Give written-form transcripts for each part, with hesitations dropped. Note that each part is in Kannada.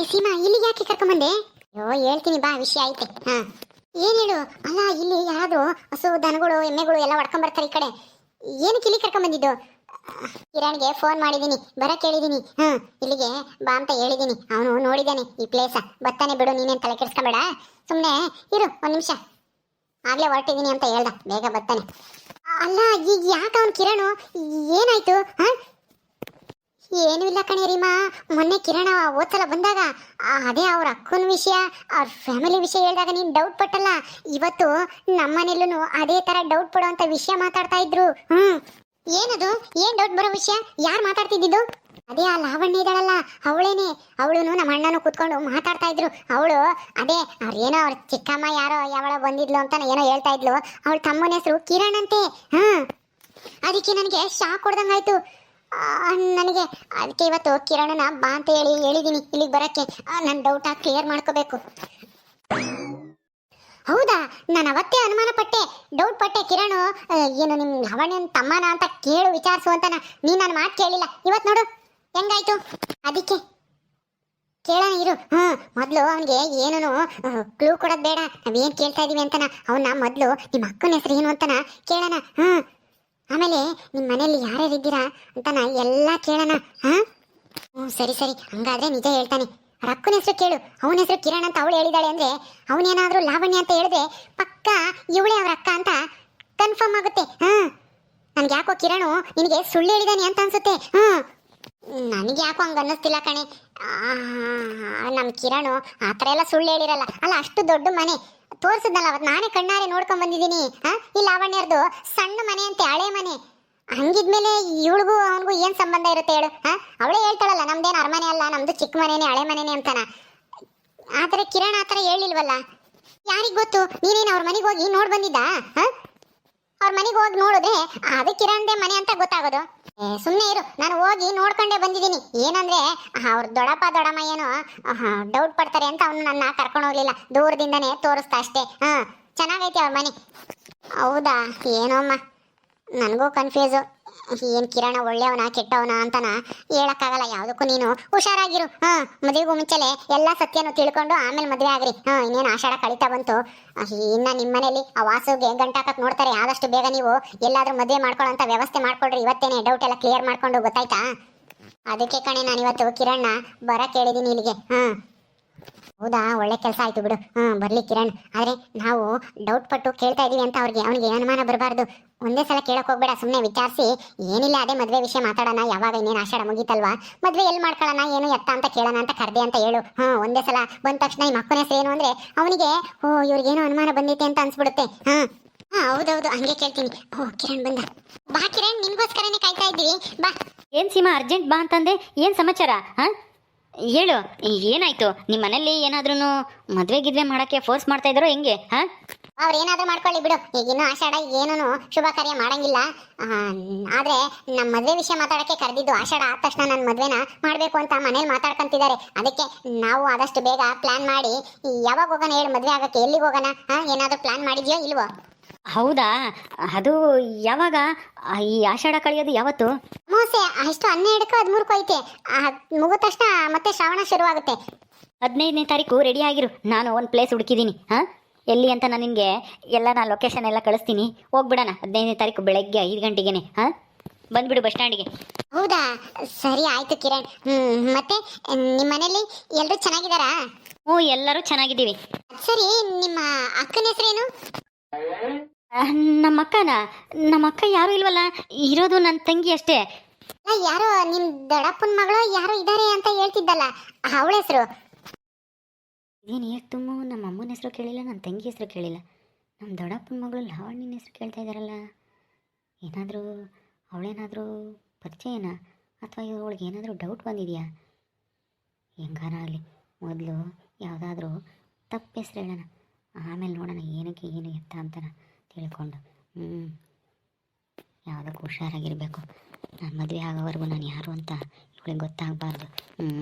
ಸೀಮಾ ಇಲ್ಲಿಗೆ ಯಾಕೆ ಕರ್ಕೊಂಬಂದೆ? ಅಯ್ಯೋ ಹೇಳ್ತೀನಿ ಬಾ, ವಿಷಯ ಐತೆ. ಹಾ ಏನ್ ಹೇಳು. ಅಲ್ಲ ಇಲ್ಲಿ ಯಾರಾದ್ರೂ ಹಸು ದನಗಳು ಎಮ್ಮೆಗಳು ಎಲ್ಲ ಹೊಡ್ಕೊಂಡ್ ಬರ್ತಾರೆ ಈ ಕಡೆ. ಏನಕ್ಕೆ ಇಲ್ಲಿ ಕರ್ಕೊಂಬಂದಿದ್ದು? ಕಿರಣ್ಗೆ ಫೋನ್ ಮಾಡಿದೀನಿ, ಬರಕ್ ಹೇಳಿದೀನಿ. ಇಲ್ಲಿಗೆ ಬಾ ಅಂತ ಹೇಳಿದೀನಿ. ಅವನು ನೋಡಿದಾನೆ ಈ ಪ್ಲೇಸ. ಬರ್ತಾನೆ ಬಿಡು, ನೀನೇನ್ ತಲೆ ಕೆಡ್ಸ್ಕೊಂಬೇಡ, ಸುಮ್ನೆ ಇರು ಒಂದ್ ನಿಮಿಷ. ಆಗ್ಲೇ ಹೊರಟಿದೀನಿ ಅಂತ ಹೇಳ್ದ, ಬೇಗ ಬರ್ತಾನೆ. ಅಲ್ಲ ಈಗ ಯಾಕ ಅವ್ನು ಕಿರಣ್ ಏನಾಯ್ತು? ಏನು ಇಲ್ಲ ಕಣೆ ರೀಮಾ, ಮೊನ್ನೆ ಕಿರಣ ಓದ್ಸಲ ಬಂದಾಗ ಅದೇ ಅವ್ರ ಅಕ್ಕನ ವಿಷಯ, ಅವ್ರ ಫ್ಯಾಮಿಲಿ ವಿಷಯ ಹೇಳಿದಾಗ ನೀನ್ ಡೌಟ್ ಪಟ್ಟಲ್ಲ. ಇವತ್ತು ನಮ್ಮನೆಲ್ಲೂ ಅದೇ ತರ ಡೌಟ್ ಪಡೋಂತ ವಿಷಯ ಮಾತಾಡ್ತಾ ಇದ್ರು. ಏನದು? ಏನ್ ಡೌಟ್ ಬರೋ ವಿಷಯ? ಯಾರು ಮಾತಾಡ್ತಿದ್ದು? ಅದೇ ಆ ಲಾವಣ್ಯ ಇದ್ದಾಳಲ್ಲ, ಅವಳೇನೆ. ಅವಳು ನಮ್ಮ ಅಣ್ಣನು ಕೂತ್ಕೊಂಡು ಮಾತಾಡ್ತಾ ಇದ್ರು. ಅವಳು ಅದೇ ಅವ್ರೇನೋ ಅವ್ರ ಚಿಕ್ಕಮ್ಮ ಯಾರೋ ಯಾವಳ ಬಂದಿದ್ಲು ಅಂತ ಏನೋ ಹೇಳ್ತಾ ಇದ್ಲು. ಅವಳ ತಮ್ಮನ ಹೆಸರು ಕಿರಣ್ ಅಂತೆ. ಅದಕ್ಕೆ ನನಗೆ ಶಾಕ್ ಕೊಡ್ದಂಗಾಯ್ತು ನನಗೆ. ಅದಕ್ಕೆ ಇವತ್ತು ಕಿರಣನ ಬಾ ಅಂತ ಹೇಳಿದೀನಿ ಇಲ್ಲಿಗೆ ಬರಕ್ಕೆ. ನನ್ನ ಡೌಟ್ ಕ್ಲಿಯರ್ ಮಾಡ್ಕೋಬೇಕು. ಹೌದಾ? ನಾನು ಅವತ್ತೇ ಅನುಮಾನ ಪಟ್ಟೆ, ಡೌಟ್ ಪಟ್ಟೆ. ಕಿರಣ್ ಏನು ನಿಮ್ ಲಾವಣ್ಯನ ತಮ್ಮನ ಅಂತ ಕೇಳು ವಿಚಾರಿಸು ಅಂತ ನೀನ್ ನನ್ನ ಮಾತು ಕೇಳಿಲ್ಲ. ಇವತ್ತು ನೋಡು ಹೆಂಗಾಯ್ತು. ಅದಕ್ಕೆ ಕೇಳೋಣ ಇರು. ಮೊದ್ಲು ಅವನಿಗೆ ಏನೂ ಕ್ಲೂ ಕೊಡೋದು ಬೇಡ, ನಾವೇನ್ ಕೇಳ್ತಾ ಇದೀವಿ ಅಂತನ. ಅವನ್ನ ಮೊದ್ಲು ನಿಮ್ಮ ಅಕ್ಕನ ಹೆಸರು ಏನು ಅಂತನ ಕೇಳೋಣ. ಆಮೇಲೆ ನಿಮ್ಮ ಮನೇಲಿ ಯಾರ್ಯಾರು ಇದ್ದೀರಾ ಅಂತನ ಎಲ್ಲ ಕೇಳೋಣ. ಸರಿ ಸರಿ, ಹಂಗಾದ್ರೆ ನಿಜ ಹೇಳ್ತಾನೆ. ಅವ್ರ ಅಕ್ಕನ ಹೆಸರು ಕೇಳು. ಅವನ ಹೆಸರು ಕಿರಣ್ ಅಂತ ಅವಳು ಹೇಳಿದಾಳೆ ಅಂದ್ರೆ, ಅವನೇನಾದ್ರೂ ಲಾವಣ್ಯ ಅಂತ ಹೇಳಿದ್ರೆ ಪಕ್ಕ ಇವಳೇ ಅವ್ರ ಅಕ್ಕ ಅಂತ ಕನ್ಫರ್ಮ್ ಆಗುತ್ತೆ. ನನ್ಗೆ ಯಾಕೋ ಕಿರಣ್ ನಿನಗೆ ಸುಳ್ಳು ಹೇಳಿದಾನೆ ಅಂತ ಅನ್ಸುತ್ತೆ. ನನಗೆ ಯಾಕೋ ಹಂಗ ಅನ್ನಿಸ್ತಿಲ್ಲ ಕಣೆ. ನಮ್ ಕಿರಣ್ ಆ ಥರ ಎಲ್ಲ ಸುಳ್ಳು ಹೇಳಿರಲ್ಲ. ಅಲ್ಲ, ಅಷ್ಟು ದೊಡ್ಡ ಮನೆ ತೋರ್ಸಿದ್ನಲ್ಲ ಅವತ್ತು, ನಾನೇ ಕಣ್ಣಾರೆ ನೋಡ್ಕೊಂಡ್ ಬಂದಿದ್ದೀನಿ. ಈ ಲಾವಣ್ಯರ್ದು ಸಣ್ಣ ಮನೆ ಅಂತೆ, ಹಳೆ ಮನೆ. ಹಂಗಿದ್ಮೇಲೆ ಇವಳಿಗೂ ಅವನಿಗೂ ಏನ್ ಸಂಬಂಧ ಇರುತ್ತೆ ಹೇಳು? ಅವಳೇ ಹೇಳ್ತಾಳಲ್ಲ, ನಮ್ದೇನು ಅರಮನೆ ಅಲ್ಲ, ನಮ್ದು ಚಿಕ್ಕ ಮನೇನೆ, ಹಳೆ ಮನೇನೆ ಅಂತಾನ. ಆದ್ರೆ ಕಿರಣ್ ಆತರ ಹೇಳಿಲ್ವಲ್ಲ. ಯಾರಿಗ್ ಗೊತ್ತು? ನೀನೇನು ಅವ್ರ ಮನೆಗೆ ಹೋಗಿ ನೋಡ್ ಬಂದಿದ್ದ? ಅವ್ರ ಮನೆಗೆ ಹೋಗಿ ನೋಡಿದ್ರೆ ಅದು ಕಿರಣ್ದೇ ಮನೆ ಅಂತ ಗೊತ್ತಾಗೋದು. ಸುಮ್ಮನೆ ಇರು, ನಾನು ಹೋಗಿ ನೋಡ್ಕೊಂಡೇ ಬಂದಿದ್ದೀನಿ. ಏನಂದ್ರೆ ಅವ್ರ ದೊಡ್ಡಪ್ಪ ದೊಡ್ಡಮ್ಮ ಏನೋ ಡೌಟ್ ಪಡ್ತಾರೆ ಅಂತ ಅವನು ನನ್ನ ಕರ್ಕೊಂಡು ಹೋಗ್ಲಿಲ್ಲ, ದೂರದಿಂದನೇ ತೋರಿಸ್ತಾ ಅಷ್ಟೇ. ಚೆನ್ನಾಗೈತೆ ಅವ್ರ ಮನೆ. ಹೌದಾ? ಏನೋಮ್ಮ, ನನಗೂ ಕನ್ಫ್ಯೂಸು. ಏನು ಕಿರಣ ಒಳ್ಳೆಯವನ ಕೆಟ್ಟವನ ಅಂತನ ಹೇಳಕ್ಕಾಗಲ್ಲ. ಯಾವುದಕ್ಕೂ ನೀನು ಹುಷಾರಾಗಿರು. ಮದುವೆಗೂ ಮುಂಚೆಲೆ ಎಲ್ಲ ಸತ್ಯನೂ ತಿಳ್ಕೊಂಡು ಆಮೇಲೆ ಮದುವೆ ಆಗ್ರಿ. ಇನ್ನೇನು ಆಷಾಢ ಕಳೀತಾ ಬಂತು. ಇನ್ನು ನಿಮ್ಮ ಮನೇಲಿ ಆ ವಾಸುಗೆ ಗಂಟಾಕಕ್ಕೆ ನೋಡ್ತಾರೆ. ಆದಷ್ಟು ಬೇಗ ನೀವು ಎಲ್ಲಾದ್ರೂ ಮದುವೆ ಮಾಡ್ಕೊಳ್ಳೋಂಥ ವ್ಯವಸ್ಥೆ ಮಾಡ್ಕೊಳ್ರಿ. ಇವತ್ತೇನೆ ಡೌಟ್ ಎಲ್ಲ ಕ್ಲಿಯರ್ ಮಾಡ್ಕೊಂಡು, ಗೊತ್ತಾಯ್ತಾ? ಅದಕ್ಕೆ ಕಣೆ ನಾನು ಇವತ್ತು ಕಿರಣ್ನ ಬರಕ್ಕೆ ಹೇಳಿದ್ದೀನಿ ಇಲ್ಲಿಗೆ. ಹೌದಾ? ಒಳ್ಳೆ ಕೆಲಸ ಆಯ್ತು ಬಿಡು. ಬರ್ಲಿ ಕಿರಣ್. ಆದ್ರೆ ನಾವು ಡೌಟ್ ಪಟ್ಟು ಕೇಳ್ತಾ ಇದೀವಿ ಅಂತ ಅವನಿಗೆ ಅನುಮಾನ ಬರಬಾರ್ದು. ಒಂದೇ ಸಲ ಕೇಳಕ್ ಹೋಗ್ಬೇಡ, ಸುಮ್ಮನೆ ವಿಚಾರಿಸಿ. ಏನಿಲ್ಲ, ಅದೇ ಮದ್ವೆ ವಿಷಯ ಮಾತಾಡೋಣ. ಯಾವಾಗ ಇನ್ನೇನು ಆಷಾಢ ಮುಗೀತಲ್ವಾ, ಮದ್ವೆ ಎಲ್ಲಿ ಮಾಡ್ಕೊಳ್ಳೋಣ, ಏನು ಎತ್ತ ಅಂತ ಕೇಳೋಣ ಅಂತ ಕರ್ದೆ ಅಂತ ಹೇಳು. ಒಂದೇ ಸಲ ಬಂದ ತಕ್ಷಣ ಈ ಮಕ್ಕನ ಹೆಸರು ಏನು ಅಂದ್ರೆ ಅವನಿಗೆ ಇವ್ರಿಗೇನೋ ಅನುಮಾನ ಬಂದೈತೆ ಅಂತ ಅನ್ಸ್ಬಿಡುತ್ತೆ. ಹೌದೌದು, ಹಂಗೆ ಕೇಳ್ತೀನಿ. ಕಿರಣ್ ಬಂದ. ಬಾ ಕಿರಣ್, ನಿನ್ಗೋಸ್ಕರನೇ ಕಾಯ್ತಾ ಇದ್ದೀವಿ, ಬಾ. ಏನ್ ಸೀಮಾ, ಅರ್ಜೆಂಟ್ ಬಾ ಅಂತಂದೆ, ಏನ್ ಸಮಾಚಾರ? ಹೇಳು, ಏನಾಯ್ತು? ನಿಮ್ಮ ಮನೇಲಿ ಏನಾದ್ರೂ ಮದ್ವೆ ಗಿದ್ವೆ ಮಾಡಕ್ಕೆ ಫೋರ್ಸ್ ಮಾಡ್ತಾ ಇದ್ದಾರೋ ಹೆಂಗೆ? ಅವ್ರು ಏನಾದ್ರೂ ಮಾಡ್ಕೊಳ್ಳಿ ಬಿಡು. ಈಗಿನ್ನೂ ಆಷಾಢ ಏನೂ ಶುಭ ಕಾರ್ಯ ಮಾಡಂಗಿಲ್ಲ. ಆದ್ರೆ ನಮ್ಮ ಮದ್ವೆ ವಿಷಯ ಮಾತಾಡಕ್ಕೆ ಕರೆದಿದ್ದು. ಆಷಾಢ ಆದ ತಕ್ಷಣ ನನ್ನ ಮದ್ವೆನ ಮಾಡ್ಬೇಕು ಅಂತ ಮನೇಲಿ ಮಾತಾಡ್ಕೊಂತಿದ್ದಾರೆ. ಅದಕ್ಕೆ ನಾವು ಆದಷ್ಟು ಬೇಗ ಪ್ಲಾನ್ ಮಾಡಿ ಯಾವಾಗ ಹೋಗೋಣ ಹೇಳು ಮದ್ವೆ ಆಗಕ್ಕೆ? ಎಲ್ಲಿಗೆ ಹೋಗೋಣ? ಏನಾದ್ರೂ ಪ್ಲಾನ್ ಮಾಡಿದ್ಯೋ ಇಲ್ವೋ? ಹೌದಾ? ಅದು ಯಾವಾಗ? ಈ ಆಷಾಢ ಕಳೆಯೋದು ಯಾವತ್ತು? ಮೋಸೆ ಅಷ್ಟು 12ಕ್ಕೋ 13ಕ್ಕೋ ಐತೆ. ಮುಗಿದ ತಕ್ಷಣ ಮತ್ತೆ ಶ್ರಾವಣ ಶುರುವಾಗುತ್ತೆ. 15ನೇ ತಾರೀಕು ರೆಡಿ ಆಗಿರು. ನಾನು ಒಂದು ಪ್ಲೇಸ್ ಹುಡುಕಿದ್ದೀನಿ. ಎಲ್ಲಿ ಅಂತ ನಾನು ನಿನಗೆ ನಾನು ಲೊಕೇಶನ್ ಎಲ್ಲ ಕಳಿಸ್ತೀನಿ. ಹೋಗ್ಬಿಡೋಣ 15ನೇ ತಾರೀಕು ಬೆಳಗ್ಗೆ 5 ಗಂಟೆಗೆ. ಬಂದ್ಬಿಡು ಬಸ್ ಸ್ಟ್ಯಾಂಡಿಗೆ. ಹೌದಾ? ಸರಿ ಆಯ್ತು ಕಿರಣ್. ಮತ್ತೆ ನಿಮ್ಮ ಮನೇಲಿ ಎಲ್ಲರೂ ಚೆನ್ನಾಗಿದ್ದಾರಾ? ಎಲ್ಲರೂ ಚೆನ್ನಾಗಿದ್ದೀವಿ. ಸರಿ, ನಿಮ್ಮ ಅಕ್ಕನ ಹೆಸರೇನು? ನಮ್ಮ ಅಕ್ಕ ಯಾರು ಇಲ್ವಲ್ಲ, ಇರೋದು ನನ್ನ ತಂಗಿ ಅಷ್ಟೇ. ಯಾರೋ ನಿಮ್ ದೊಡ್ಡಪ್ಪನ ಮಗಳು ಯಾರೋ ಇದ್ದಾರೆ ಅಂತ ಹೇಳ್ತಿದ್ದಲ್ಲ, ಅವಳ ಹೆಸರು ಏನು? ತುಂಬ ನಮ್ಮ ಅಮ್ಮನ ಹೆಸರು ಕೇಳಿಲ್ಲ, ನನ್ನ ತಂಗಿ ಹೆಸರು ಕೇಳಿಲ್ಲ. ನಮ್ಮ ದೊಡ್ಡಪ್ಪನ ಮಗಳು ಲಾವಣ್ಯನ ಹೆಸರು ಕೇಳ್ತಾ ಇದ್ದಾರಲ್ಲ. ಏನಾದರೂ ಅವಳೇನಾದರೂ ಪರಿಚಯನಾ, ಅಥವಾ ಇವಳಿಗೆ ಏನಾದರೂ ಡೌಟ್ ಬಂದಿದೆಯಾ? ಹೆಂಗಾನ ಆಗಲಿ, ಮೊದಲು ಯಾವುದಾದ್ರೂ ತಪ್ಪು ಹೆಸರು ಹೇಳೋಣ, ಆಮೇಲೆ ನೋಡೋಣ ಏನಕ್ಕೆ ಏನು ಎತ್ತ ಅಂತಾನ ತಿಳ್ಕೊಂಡು. ಯಾವುದಕ್ಕೂ ಹುಷಾರಾಗಿರಬೇಕು. ನಾನು ಮದುವೆ ಆಗೋವರೆಗೂ ನಾನು ಯಾರು ಅಂತ ಇವಳಿಗೆ ಗೊತ್ತಾಗಬಾರ್ದು.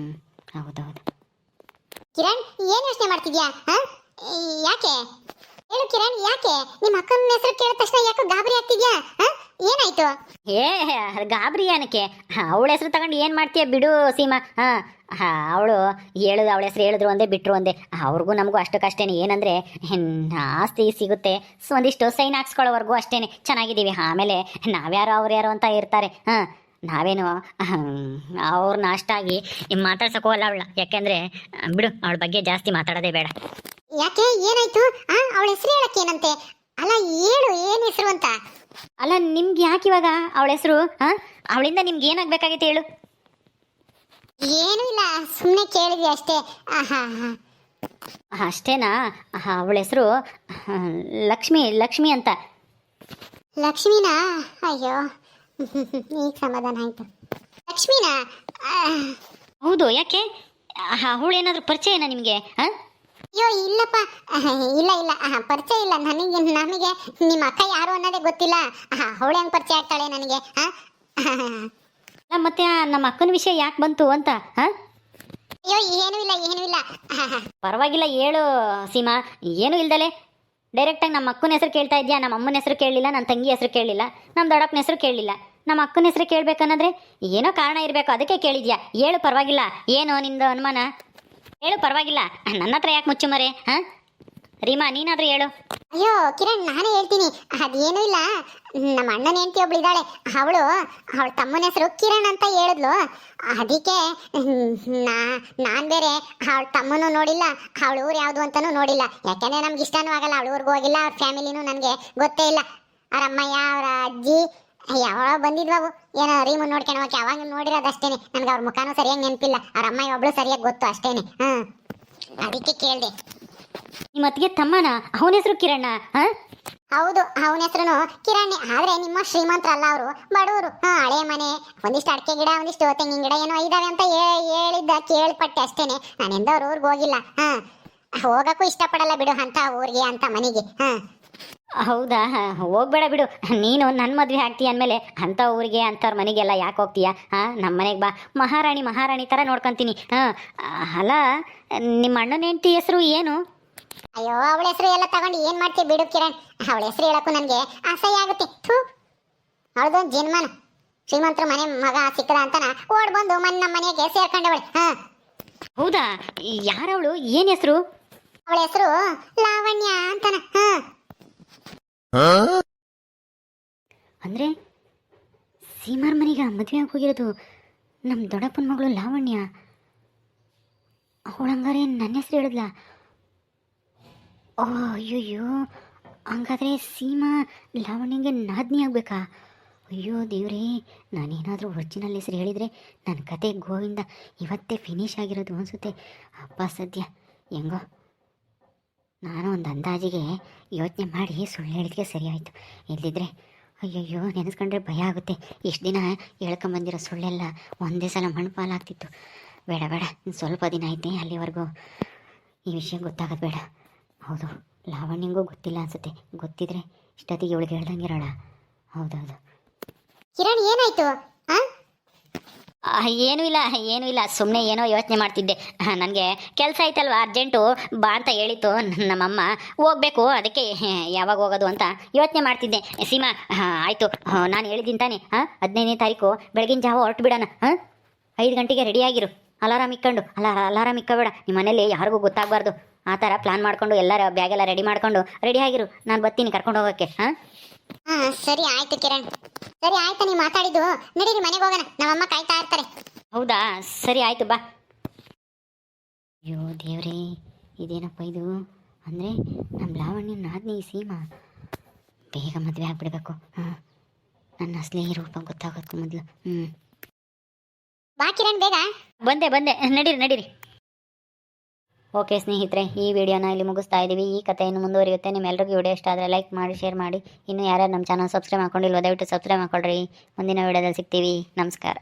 ಹೌದೌದು. ಕಿರಣ್, ಏನು ಯೋಚನೆ ಮಾಡ್ತಿದ್ಯಾ? ಯಾಕೆ? ಹೇಳು ಕಿರಣ್, ಯಾಕೆ ನಿಮ್ಮ ಅಕ್ಕನ ಹೆಸರು ಕೇಳಿದ ತಕ್ಷಣ ಯಾಕೋ ಗಾಬರಿ ಆಗ್ತಿದ್ಯಾ? ಏನಾಯ್ತು? ಏ ಗಾಬರಿ ಏನಕ್ಕೆ? ಅವಳ ಹೆಸರು ತಗೊಂಡು ಏನು ಮಾಡ್ತೀಯ ಬಿಡು ಸೀಮಾ. ಅವಳು ಹೇಳುದು, ಅವಳ ಹೆಸರು ಹೇಳಿದ್ರು ಒಂದೇ ಬಿಟ್ಟರು ಒಂದೇ. ಅವ್ರಿಗೂ ನಮಗೂ ಅಷ್ಟಕ್ಕಷ್ಟೇನೆ. ಏನಂದರೆ ಆಸ್ತಿ ಸಿಗುತ್ತೆ, ಒಂದಿಷ್ಟು ಸೈನ್ ಹಾಕ್ಸ್ಕೊಳ್ಳೋವರೆಗೂ ಅಷ್ಟೇ ಚೆನ್ನಾಗಿದ್ದೀವಿ. ಆಮೇಲೆ ನಾವ್ಯಾರೋ ಅವ್ರು ಯಾರೋ ಅಂತ ಇರ್ತಾರೆ. ನಾವೇನು ಅವ್ರನ್ನ ಅಷ್ಟಾಗಿ ಮಾತಾಡ್ಸೋಕೆ ಹೋಗಲ್ಲ ಅವಳ. ಯಾಕೆಂದರೆ ಬಿಡು, ಅವಳ ಬಗ್ಗೆ ಜಾಸ್ತಿ ಮಾತಾಡೋದೇ ಬೇಡ. ಯಾಕೆ, ಏನಾಯ್ತು? ಅವಳ ಹೆಸರು ಹೇಳಕ್ಕೇನಂತೆ? ಅಲ್ಲ ಹೇಳು, ಏನು ಹೆಸರು ಅಂತ? ಅಲ್ಲ ನಿಮ್ಗೆ ಯಾಕೆ ಇವಾಗ ಅವಳ ಹೆಸರು? ಅವಳಿಂದ ನಿಮ್ಗೆ ಏನಾಗಬೇಕಾಗಿತ್ತು ಹೇಳು? ಏನೂ ಇಲ್ಲ, ಸುಮ್ಮನೆ ಕೇಳಿದ್ವಿ ಅಷ್ಟೇ. ಅಷ್ಟೇನಾ? ಅವಳ ಹೆಸರು ಲಕ್ಷ್ಮಿ ಅಂತ. ಲಕ್ಷ್ಮೀನಾ? ಅಯ್ಯೋ, ಈಗ ಸಮಾಧಾನ ಆಯ್ತು. ಲಕ್ಷ್ಮೀನಾ? ಹೌದು, ಯಾಕೆ? ಅವಳೇನಾದ್ರೂ ಪರಿಚಯನಾ ನಿಮಗೆ? ಅಯ್ಯೋ ಇಲ್ಲಪ್ಪ, ಇಲ್ಲ ಇಲ್ಲ, ಪರಿಚಯ ಇಲ್ಲ ನನಗೆ. ನಮಗೆ ನಿಮ್ಮ ಅಕ್ಕ ಯಾರು ಅನ್ನೋದೇ ಗೊತ್ತಿಲ್ಲ. ಅವಳು ಹೆಂಗೆ ಪರಿಚಯ ಆಗ್ತಾಳೆ ನನಗೆ? ಮತ್ತೆ ನಮ್ಮ ಅಕ್ಕನ ವಿಷಯ ಯಾಕೆ ಬಂತು ಅಂತ? ಅಯ್ಯೋ ಏನೂ ಇಲ್ಲ, ಏನೂ ಇಲ್ಲ. ಪರವಾಗಿಲ್ಲ ಹೇಳು ಸೀಮಾ. ಏನೂ ಇಲ್ದಲೆ ಡೈರೆಕ್ಟಾಗಿ ನಮ್ಮ ಅಕ್ಕನ ಹೆಸರು ಕೇಳ್ತಾ ಇದೆಯಾ? ನಮ್ಮ ಅಮ್ಮನ ಹೆಸರು ಕೇಳಲಿಲ್ಲ, ನನ್ನ ತಂಗಿ ಹೆಸರು ಕೇಳಲಿಲ್ಲ, ನಮ್ಮ ದೊಡ್ಡಪ್ಪನ ಹೆಸರು ಕೇಳಲಿಲ್ಲ. ನಮ್ಮ ಅಕ್ಕನ ಹೆಸರು ಕೇಳಬೇಕನ್ನೋದ್ರೆ ಏನೋ ಕಾರಣ ಇರಬೇಕು, ಅದಕ್ಕೆ ಕೇಳಿದ್ಯಾ? ಹೇಳು, ಪರವಾಗಿಲ್ಲ. ಏನು ನಿಂದು ಅನುಮಾನ? ಹೇಳು, ಪರವಾಗಿಲ್ಲ. ನನ್ನ ಹತ್ರ ಯಾಕೆ ಮುಚ್ಚುಮರೆ? ರೀಮಾ, ನೀನಾದರೂ ಹೇಳು. ಅಯ್ಯೋ ಕಿರಣ್, ನಾನೇ ಹೇಳ್ತೀನಿ. ಅದೇನೂ ಇಲ್ಲ, ನಮ್ಮ ಅಣ್ಣನ ಹೆಂಡತಿ ಒಬ್ಳು ಇದ್ದಾಳೆ. ಅವಳ ತಮ್ಮನ ಹೆಸರು ಕಿರಣ್ ಅಂತ ಹೇಳಿದ್ಲು. ಅದಕ್ಕೆ ನಾನು ಬೇರೆ ಅವಳ ತಮ್ಮನೂ ನೋಡಿಲ್ಲ, ಅವಳ ಊರು ಯಾವುದು ಅಂತಲೂ ನೋಡಿಲ್ಲ. ಯಾಕೆಂದರೆ ನಮ್ಗೆ ಇಷ್ಟನೂ ಆಗಲ್ಲ, ಅವಳ ಊರಿಗೂ ಹೋಗಿಲ್ಲ, ಅವ್ರ ಫ್ಯಾಮಿಲಿನೂ ನನಗೆ ಗೊತ್ತೇ ಇಲ್ಲ. ಅವ್ರ ಅಮ್ಮಯ್ಯ, ಅವರ ಅಜ್ಜಿ ಯಾವಾಗ ಬಂದಿದ್ವು, ಏನೋ ರೀಮು ನೋಡ್ಕೊಂಡು ಹೋಗಿ ಯಾವಾಗ ನೋಡಿರೋದಷ್ಟೇನೆ. ನನಗೆ ಅವ್ರ ಮುಖನೂ ಸರಿಯಾಗಿ ನೆನಪಿಲ್ಲ. ಅವ್ರ ಅಮ್ಮಯ್ಯ ಒಬ್ಳು ಸರಿಯಾಗಿ ಗೊತ್ತು ಅಷ್ಟೇನೆ. ಅದಕ್ಕೆ ಕೇಳಿದೆ. ನಿಮ್ಮ ಅತ್ತಿಗೆ ತಮ್ಮನ? ಅವನ ಹೆಸರು ಕಿರಣ್ಣ? ಹೌದು, ಅವನ ಹೆಸರು ಕಿರಣ್. ಆದ್ರೆ ನಿಮ್ಮ ಶ್ರೀಮಂತರಲ್ಲ, ಅವರು ಬಡವರು. ಹಳೆ ಮನೆ, ಒಂದಿಷ್ಟು ಅಡಿಕೆ ಗಿಡ, ಒಂದಿಷ್ಟು ತೆಂಗಿನ ಗಿಡ ಏನೋ ಇದಾವೆ ಅಂತ ಹೇಳಿದ್ದ, ಕೇಳ್ಪಟ್ಟೆ ಅಷ್ಟೇನೆ. ನಾನೆಂದ ಅವ್ರ ಊರಿಗೆ ಹೋಗಿಲ್ಲ. ಹೋಗಕ್ಕೂ ಇಷ್ಟಪಡಲ್ಲ ಬಿಡು ಅಂತ ಊರಿಗೆ, ಅಂತ ಮನೆಗೆ. ಹೌದಾ? ಹೋಗ್ಬೇಡ ಬಿಡು. ನೀನು ನನ್ನ ಮದುವೆ ಆಗ್ತೀಯ ಅಂದಮೇಲೆ ಅಂಥ ಊರಿಗೆ ಅಂಥವ್ರ ಮನೆಗೆಲ್ಲ ಯಾಕೆ ಹೋಗ್ತೀಯಾ? ನಮ್ಮ ಮನೆಗೆ ಬಾ, ಮಹಾರಾಣಿ ಥರ ನೋಡ್ಕೊತೀನಿ. ಅಲ್ಲ, ನಿಮ್ಮ ಅಣ್ಣನ ಹೆಂಡತಿ ಹೆಸರು ಏನು? ಅಯ್ಯೋ, ಅವಳ ಹೆಸರು ಎಲ್ಲ ತಗೊಂಡು ಏನು ಮಾಡ್ತೀವಿ ಬಿಡು ಕಿರಣ್. ಅವಳ ಹೆಸರು ಹೇಳಕ್ಕೂ ನನಗೆ ಅಸಹ್ಯ ಆಗುತ್ತೆ. ಅವಳದೊಂದು ಜನ್ಮನ ಶ್ರೀಮಂತರ ಮನೆ ಮಗ ಸಿಕ್ಕದ ಅಂತನ ಓಡ್ ಬಂದು ನಮ್ಮ ಮನೆಗೆ ಸೇರ್ಕೊಂಡವಳೆ. ಹೌದಾ? ಯಾರವಳು? ಏನು ಹೆಸರು? ಅವಳ ಹೆಸರು ಲಾವಣ್ಯ ಅಂತನ. ಅಂದರೆ ಸೀಮಾರ್ ಮನೆಗೆ ಮದುವೆ ಆಗಿ ಹೋಗಿರೋದು ನಮ್ಮ ದೊಡ್ಡಪ್ಪನ ಮಗಳು ಲಾವಣ್ಯ. ಅವಳಂಗಾರೆ ನನ್ನ ಹೆಸರು ಹೇಳಿದ್ಲ? ಓ ಅಯ್ಯೋಯ್ಯೋ, ಹಂಗಾದ್ರೆ ಸೀಮಾ ಲಾವಣ್ಯಂಗೆ ನಾದ್ನಿ ಆಗ್ಬೇಕಾ? ಅಯ್ಯೋ ದೇವ್ರೇ, ನಾನೇನಾದರೂ ಒರಿಜಿನಲ್ ಹೆಸರು ಹೇಳಿದರೆ ನನ್ನ ಕತೆ ಗೋವಿಂದ ಇವತ್ತೇ ಫಿನಿಶ್ ಆಗಿರೋದು ಅನಿಸುತ್ತೆ. ಅಪ್ಪ ಸದ್ಯ ಹೆಂಗೋ ನಾನು ಒಂದು ಅಂದಾಜಿಗೆ ಯೋಚನೆ ಮಾಡಿ ಸುಳ್ಳು ಹೇಳಿದ್ರೆ ಸರಿ ಆಯಿತು. ಇಲ್ಲಿದ್ದರೆ ಅಯ್ಯಯ್ಯೋ ನೆನೆಸ್ಕೊಂಡ್ರೆ ಭಯ ಆಗುತ್ತೆ. ಇಷ್ಟು ದಿನ ಹೇಳ್ಕೊಂಬಂದಿರೋ ಸುಳ್ಳೆಲ್ಲ ಒಂದೇ ಸಲ ಮಣ್ಪಾಲಾಗ್ತಿತ್ತು. ಬೇಡ ಇನ್ನು ಸ್ವಲ್ಪ ದಿನ ಐತೆ, ಅಲ್ಲಿವರೆಗೂ ಈ ವಿಷಯ ಗೊತ್ತಾಗೋದು ಬೇಡ. ಹೌದು, ಲಾವಣ್ಯಂಗೂ ಗೊತ್ತಿಲ್ಲ ಅನಿಸುತ್ತೆ. ಗೊತ್ತಿದ್ರೆ ಇಷ್ಟೊತ್ತಿಗೆ ಇವಳಿಗೆ ಹೇಳ್ದಂಗಿರೋಳ. ಹೌದೌದು. ಕಿರಣ್, ಏನಾಯ್ತು? ಏನೂ ಇಲ್ಲ, ಸುಮ್ಮನೆ ಏನೋ ಯೋಚನೆ ಮಾಡ್ತಿದ್ದೆ. ನನಗೆ ಕೆಲಸ ಐತಲ್ವ, ಅರ್ಜೆಂಟು ಬಾ ಅಂತ ಹೇಳಿತ್ತು ನಮ್ಮಮ್ಮ. ಹೋಗಬೇಕು, ಅದಕ್ಕೆ ಯಾವಾಗ ಹೋಗೋದು ಅಂತ ಯೋಚನೆ ಮಾಡ್ತಿದ್ದೆ. ಸೀಮಾ, ಆಯಿತು, ನಾನು ಹೇಳಿದ್ದೀನಿ ತಾನೆ, 15ನೇ ತಾರೀಕು ಬೆಳಗಿನ ಜಾವ ಹೊರಟು ಬಿಡೋಣ. 5 ಗಂಟೆಗೆ ರೆಡಿಯಾಗಿರು. Alarm ಇಕ್ಕೊಂಡು alarm ಇಕ್ಕೋಬೇಡ. ನಿಮ್ಮ ಮನೇಲಿ ಯಾರಿಗೂ ಗೊತ್ತಾಗಬಾರ್ದು. ಆ ಥರ ಪ್ಲ್ಯಾನ್ ಮಾಡಿಕೊಂಡು ಎಲ್ಲರ ಬ್ಯಾಗೆಲ್ಲ ರೆಡಿ ಮಾಡಿಕೊಂಡು ರೆಡಿಯಾಗಿರು. ನಾನು ಬರ್ತೀನಿ ಕರ್ಕೊಂಡು ಹೋಗೋಕ್ಕೆ. ಸರಿ ಆಯ್ತು ಕಿರಣ್, ಸರಿ ಆಯ್ತು. ನೀವು ಮಾತಾಡಿದ್ದು ನಡೀರಿ, ಮನೆಗೆ ಹೋಗೋಣ. ನಮ್ಮಮ್ಮ ಕಾಯ್ತಾ ಇರ್ತಾರೆ. ಹೌದಾ? ಸರಿ ಆಯಿತು, ಬಾ. ಅಯ್ಯೋ ದೇವ್ರೇ, ಇದೇನಪ್ಪ ಇದು? ಅಂದರೆ ನಮ್ಮ ಲಾವಣ್ಯ ನಾದ್ನಿ ಸೀಮಾ ಬೇಗ ಮದುವೆ ಆಗ್ಬಿಡ್ಬೇಕು. ನನ್ನ ಅಸಲಿ ರೂಪ ಗೊತ್ತಾಗೋದಕ್ಕೂ ಮೊದಲು. ಬಾ ಕಿರಣ್, ಬೇಗ. ಬಂದೆ, ನಡೀರಿ. ಓಕೆ ಸ್ನೇಹಿತರೆ, ಈ ವಿಡಿಯೋನ ಇಲ್ಲಿ ಮುಗಿಸ್ತಾ ಇದ್ದೀವಿ. ಈ ಕಥೆ ಇನ್ನು ಮುಂದುವರಿಯುತ್ತೆ. ನಿಮ್ಮೆಲ್ಲರಿಗೂ ವಿಡಿಯೋ ಇಷ್ಟ ಆದರೆ ಲೈಕ್ ಮಾಡಿ, ಶೇರ್ ಮಾಡಿ. ಇನ್ನು ಯಾರ್ಯಾರು ನಮ್ಮ ಚಾನಲ್ ಸಬ್ಸ್ಕ್ರೈಬ್ ಮಾಡ್ಕೊಂಡಿಲ್ವೋ ದಯವಿಟ್ಟು ಸಬ್ಸ್ಕ್ರೈಬ್ ಮಾಡ್ಕೊಳ್ರಿ. ಮುಂದಿನ ವಿಡಿಯೋದಲ್ಲಿ ಸಿಗ್ತೀವಿ. ನಮಸ್ಕಾರ.